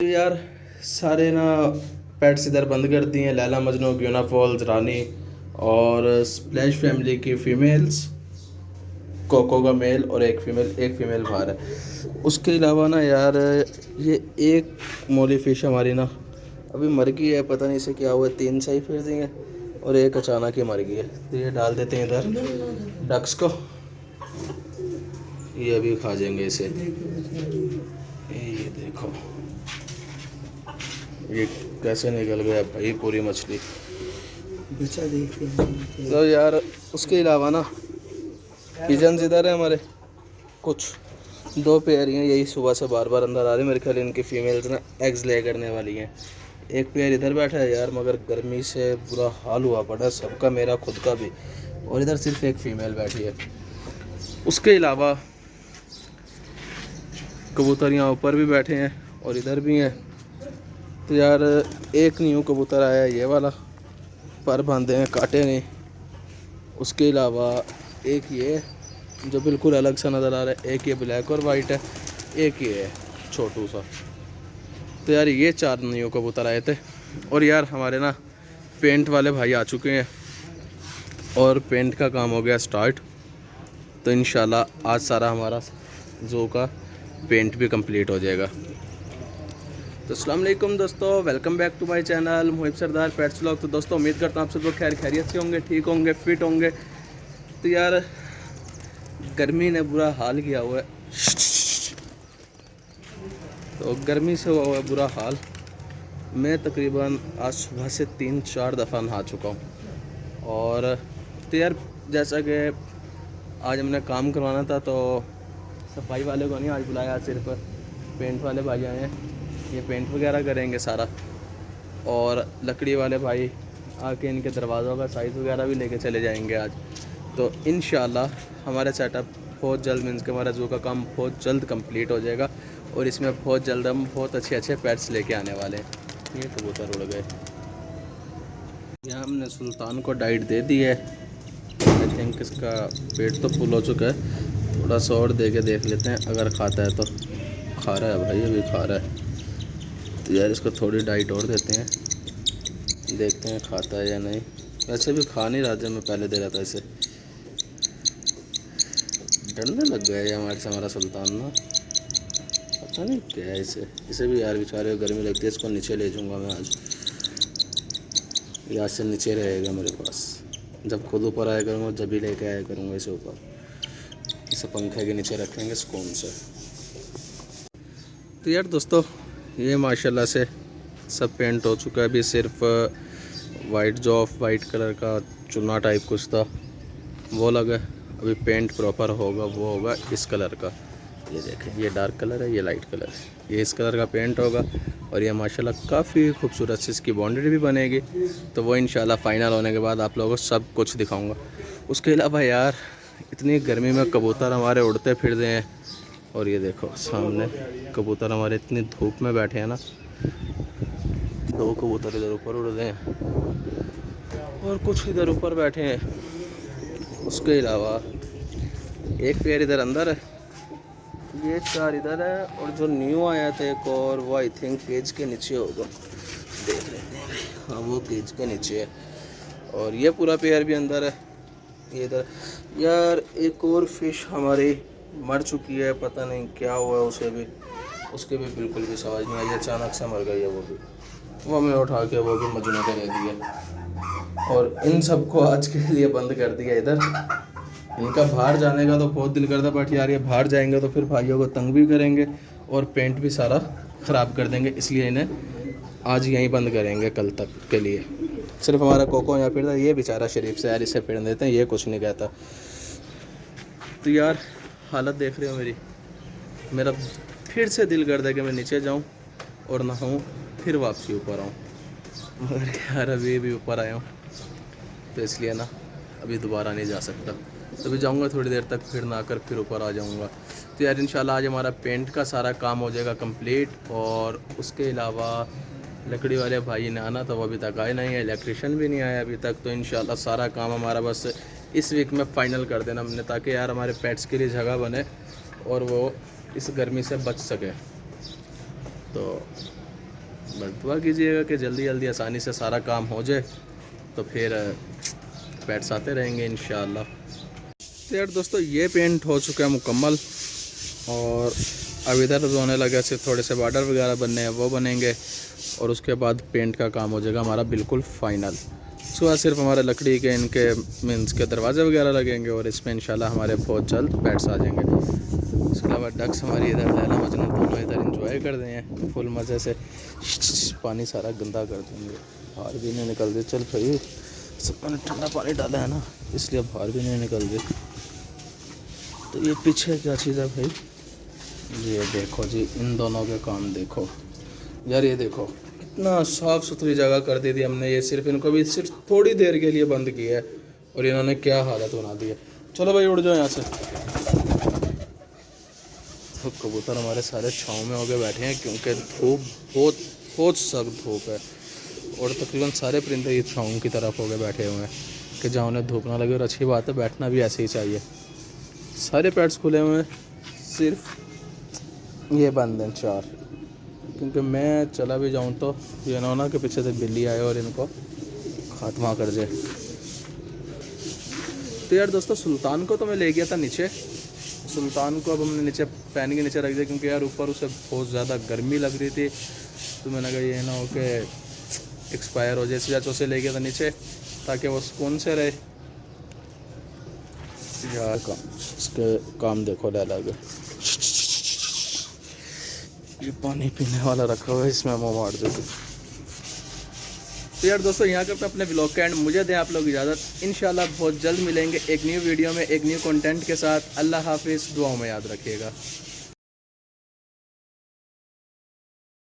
तो यार सारे ना पेट्स इधर बंद कर दिए हैं। लैला मजनू, ग्यूना फॉल्स, रानी और स्प्लैश फैमिली की फ़ीमेल्स, कोको का मेल और एक फ़ीमेल बाहर है। उसके अलावा ना यार ये एक मोली फ़िश हमारी ना अभी मर गई है, पता नहीं इसे क्या हुआ, 3 सही फिर दी है और एक अचानक ही मर गई है। तो ये डाल देते हैं इधर डक्स को, ये अभी खा जाएंगे इसे। ये देखो ये कैसे निकल गया भाई पूरी मछली। बच्चा देखते हैं। तो यार उसके अलावा ना पिजन्स इधर है हमारे, कुछ 2 पेयर हैं, यही सुबह से बार बार अंदर आ रहे हैं। मेरे ख्याल इनकी फ़ीमेल्स ना एग्स ले करने वाली हैं। एक पेयर इधर बैठा है यार, मगर गर्मी से बुरा हाल हुआ पड़ा सबका, मेरा खुद का भी। और इधर सिर्फ एक फ़ीमेल बैठी है। उसके अलावा कबूतर यहाँ ऊपर भी बैठे हैं और इधर भी हैं। तो यार एक न्यू कबूतर आया है, ये वाला, पर बांधे हैं, काटे नहीं। उसके अलावा एक ये जो बिल्कुल अलग सा नज़र आ रहा है, एक ये ब्लैक और वाइट है, एक ये है छोटू सा। तो यार ये 4 न्यू कबूतर आए थे। और यार हमारे ना पेंट वाले भाई आ चुके हैं और पेंट का काम हो गया स्टार्ट। तो इंशाल्लाह आज सारा हमारा ज़ू का पेंट भी कंप्लीट हो जाएगा। तो अस्सलाम वालेकुम दोस्तों, welcome back to my channel Muhib Sardar pets vlog. तो दोस्तों उम्मीद करता हूँ आप सब लोग खैरियत से होंगे, ठीक होंगे, फिट होंगे। तो यार गर्मी ने बुरा हाल किया हुआ है, तो गर्मी से हुआ हुआ है बुरा हाल। मैं तकरीबन आज सुबह से 3-4 दफ़ा नहा चुका हूँ। और तो यार जैसा कि आज हमने काम करवाना था, तो सफाई वाले को नहीं आज बुलाया, सिर्फ पेंट वाले भाई आए हैं। ये पेंट वगैरह करेंगे सारा, और लकड़ी वाले भाई आके इनके दरवाज़ों का साइज़ वगैरह भी लेके चले जाएंगे आज। तो इंशाल्लाह हमारा सेटअप बहुत जल्द, मीन्स के हमारा ज़ू का काम बहुत जल्द कंप्लीट हो जाएगा और इसमें बहुत जल्द हम बहुत अच्छे पेट्स लेके आने वाले हैं। ये कबूतर उड़ गए। यहाँ हमने सुल्तान को डाइट दे दी है। आई थिंक इसका पेट तो फुल हो चुका है, थोड़ा सा और दे के देख लेते हैं, अगर खाता है तो। खा रहा है भाई, अभी खा रहा है। तो यार इसको थोड़ी डाइट और देते हैं, देखते हैं खाता है या नहीं। वैसे भी खा नहीं रहा जब मैं पहले दे रहा था इसे। डरने लग गया है हमारे से हमारा सुल्तान ना, पता नहीं क्या है इसे भी यार बेचारे को गर्मी लगती है। इसको नीचे ले जाऊँगा मैं आज, यहाँ से नीचे रहेगा मेरे पास। जब खुद ऊपर आया करूँगा जब भी लेके आया करूँगा इसे ऊपर। इसे पंखे के नीचे रखेंगे सुकून से। तो यार दोस्तों ये माशाल्लाह से सब पेंट हो चुका है। अभी सिर्फ वाइट, जो ऑफ वाइट कलर का चुना टाइप कुछ था वो लगा। अभी पेंट प्रॉपर होगा, वो होगा इस कलर का। ये देखें, ये डार्क कलर है, ये लाइट कलर है, ये इस कलर का पेंट होगा। और ये माशाल्लाह काफ़ी खूबसूरत से इसकी बाउंड्री भी बनेगी। तो वो इंशाल्लाह फ़ाइनल होने के बाद आप लोगों को सब कुछ दिखाऊंगा। उसके अलावा यार इतनी गर्मी में कबूतर हमारे उड़ते फिर रहे हैं। और ये देखो सामने कबूतर हमारे इतनी धूप में बैठे हैं ना, 2 कबूतर इधर ऊपर उड़ रहे हैं और कुछ इधर ऊपर बैठे हैं। उसके अलावा एक पेयर इधर अंदर है, ये 4 इधर है, और जो न्यू आया था एक और, वो आई थिंक केज के नीचे होगा, देख लेते हैं। हाँ वो केज के नीचे है। और ये पूरा पेयर भी अंदर है। ये इधर यार एक और फिश हमारी मर चुकी है, पता नहीं क्या हुआ उसे उसके भी बिल्कुल भी समझ नहीं आई, अचानक से मर गई है वो भी। वो हमने उठा के वो भी मजनू को दे दिया और इन सबको आज के लिए बंद कर दिया इधर। इनका बाहर जाने का तो बहुत दिल करता, बट यार ये बाहर जाएंगे तो फिर भाइयों को तंग भी करेंगे और पेंट भी सारा ख़राब कर देंगे, इसलिए इन्हें आज यहीं बंद करेंगे कल तक के लिए। सिर्फ हमारा कोको यहाँ फिरता, ये बेचारा शरीफ से यार इसे फिर देते हैं, ये कुछ नहीं कहता। तो यार हालत देख रहे हो मेरा फिर से दिल करता है कि मैं नीचे जाऊँ और नहाऊँ फिर वापसी ऊपर आऊँ, मगर यार अभी भी ऊपर आया हूँ तो इसलिए ना अभी दोबारा नहीं जा सकता। तभी जाऊँगा थोड़ी देर तक, फिर नहा कर फिर ऊपर आ जाऊँगा। तो यार इंशाल्लाह आज हमारा पेंट का सारा काम हो जाएगा कंप्लीट। और उसके अलावा लकड़ी वाले भाई ने आना था, वो अभी तक आए नहीं है, इलेक्ट्रिशियन भी नहीं आया अभी तक। तो इंशाल्लाह सारा काम हमारा बस इस वीक में फ़ाइनल कर देना हमने, ताकि यार हमारे पेट्स के लिए जगह बने और वो इस गर्मी से बच सके। तो बस दुआ कीजिएगा कि जल्दी जल्दी आसानी से सारा काम हो जाए, तो फिर पेट्स आते रहेंगे इंशाल्लाह। तो यार दोस्तों ये पेंट हो चुका है मुकम्मल, और अब इधर होने लगा सिर्फ थोड़े से बॉर्डर वगैरह बनने हैं, वो बनेंगे और उसके बाद पेंट का काम हो जाएगा हमारा बिल्कुल फ़ाइनल। उसके बाद सिर्फ हमारे लकड़ी के इनके मीन्स के दरवाजे वगैरह लगेंगे और इसमें इंशाल्लाह हमारे बहुत जल्द पेट्स आ जाएंगे। इसके अलावा डक्स हमारी इधर लैला मजनू दोनों इधर इंजॉय कर रहे हैं फुल मज़े से। पानी सारा गंदा कर देंगे, बाहर भी नहीं निकल दे। चल भाई सबने ठंडा पानी डाला है ना, इसलिए बाहर भी नहीं निकल दे। तो ये पीछे क्या चीज़ है भाई, ये देखो जी, इन दोनों के काम देखो यार। ये देखो कितना साफ़ सुथरी जगह कर दी थी हमने, ये सिर्फ इनको भी सिर्फ थोड़ी देर के लिए बंद किया है और इन्होंने क्या हालत बना दी है। चलो भाई उड़ जाओ यहाँ से। तो कबूतर हमारे सारे छाँव में होके बैठे हैं क्योंकि धूप बहुत सख्त धूप है, और तकरीबन सारे परिंदे ये छाँव की तरफ होके बैठे हुए हैं कि जहाँ उन्हें धूप ना लगे। और अच्छी बात है, बैठना भी ऐसे ही चाहिए। सारे पेट्स खुले हुए हैं, सिर्फ ये बंद हैं 4, क्योंकि मैं चला भी जाऊं तो ये ना होना कि पीछे से बिल्ली आए और इनको खात्मा कर जाए। तो यार दोस्तों सुल्तान को तो मैं ले गया था नीचे, सुल्तान को अब हमने नीचे फैन के नीचे रख दिया क्योंकि यार ऊपर उसे बहुत ज़्यादा गर्मी लग रही थी। तो मैंने कहा ये ना हो कि एक्सपायर हो जाए, इस वजह से उसे ले गया था नीचे ताकि वो सुकून से रहे। यार इसके काम देखो लैला के, ये पानी पीने वाला रखा हुआ है, इसमें मुँह मार देते। तो यार दोस्तों यहाँ करते अपने ब्लॉग का एंड, मुझे दें आप लोग इजाज़त। इंशाल्लाह बहुत जल्द मिलेंगे एक न्यू वीडियो में एक न्यू कंटेंट के साथ। अल्लाह हाफिज़, दुआओं में याद रखिएगा।